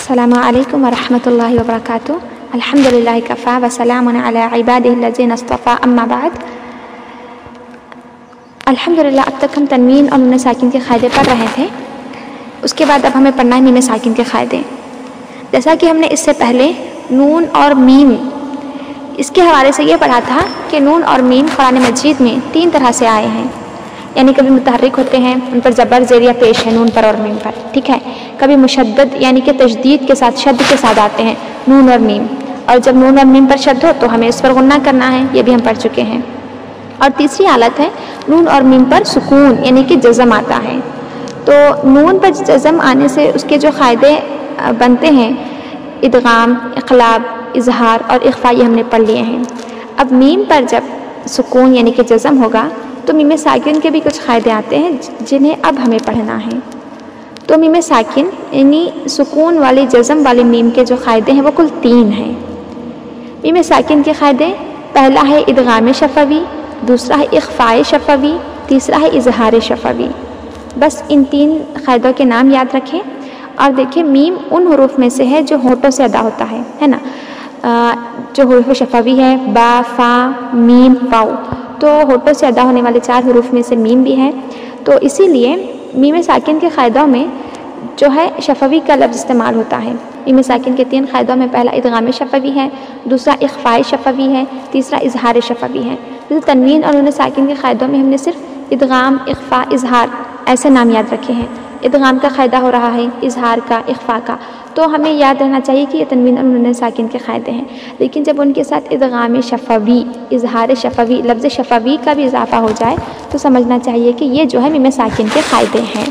अस्सलामु अलैकुम वरहमतुल्लाहि वबरकातुहू। अल्हम्दुलिल्लाहि कफ़ा व सलामुन अला इबादिहिल्लज़ीना इस्तफ़ा अम्मा बाद। अल्हम्दुलिल्लाह, अब तक हम तनवीन और नून साकिन के क़ायदे पढ़ रहे थे। उसके बाद अब हमें पढ़ना है मीम साकिन के क़ायदे। जैसा कि हमने इससे पहले नून और मीम इसके हवाले से ये पढ़ा था कि नून और मीम कुरान मजीद में 3 तरह से आए हैं, यानी कभी मुतहर्रिक होते हैं, उन पर ज़बर ज़ेर या पेश है नून पर और मीम पर, ठीक है। कभी मुशद्दद यानी कि तशदीद के साथ, शद्द के साथ आते हैं नून और मीम, और जब नून और मीम पर शद्द हो तो हमें इस पर गुन्ना करना है, ये भी हम पढ़ चुके हैं। और तीसरी हालत है नून और मीम पर सुकून यानी कि जज़म आता है। तो नून पर जज़म आने से उसके जो क़ायदे बनते हैं, इदगाम, इक़लाब, इजहार और इख़फ़ा, ये हमने पढ़ लिए हैं। अब मीम पर जब सुकून यानी कि जज़म होगा तो मीम साकिन के भी कुछ क़ायदे आते हैं जिन्हें अब हमें पढ़ना है। तो मीम साकिन यानी सुकून वाली जज़म वाली मीम के जो क़ायदे हैं वो कुल 3 हैं। मीम साकिन के क़ायदे, पहला है इदगाम शफ़वी, दूसरा है इख़फ़ाए शफ़वी, तीसरा है इजहार शफ़वी। बस इन 3 क़ायदों के नाम याद रखें। और देखिए, मीम उन हुरूफ में से है जो होठों से अदा होता है ना। जो हुरूफ शफ़वी है, बा, फ़ा, मीम, वाव, तो होठों से अदा होने वाले 4 हुरूफ में से मीम भी है। तो इसीलिए मीम साकिन के क़ायदों में जो है शफ़वी का लफ्ज़ इस्तेमाल होता है। मीम साकिन के 3 क़ायदों में पहला इदगाम शफ़वी है, दूसरा इख़फ़ाए शफ़वी है, तीसरा इजहार शफ़वी है। तो तनवीन और नून साकिन के क़ायदों में हमने सिर्फ इदगाम, इख़फ़ा, इजहार ऐसे नाम याद रखे हैं। इदगाम का क़ायदा हो रहा है, इजहार का, इख़फ़ा का, तो हमें याद रहना चाहिए कि ये तनवीन और नून साकिन के क़ायदे हैं। लेकिन जब उनके साथ इदगाम शफ़वी, इजहार शफ़वी, लफ्ज़ शफ़वी का भी इजाफ़ा हो जाए तो समझना चाहिए कि ये जो है मीम साकिन के क़ायदे हैं।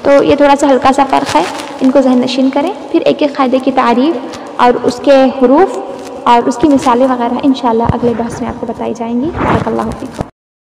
तो ये थोड़ा सा हल्का सा फ़र्क है, इनको ज़हन नशीन करें। फिर एक एक क़ायदे की तारीफ़ और उसके हुरूफ और उसकी मिसालें वगैरह इंशाअल्लाह अगले बहस में आपको बताई जाएंगी। बारकल्लाहु फ़ीकुम।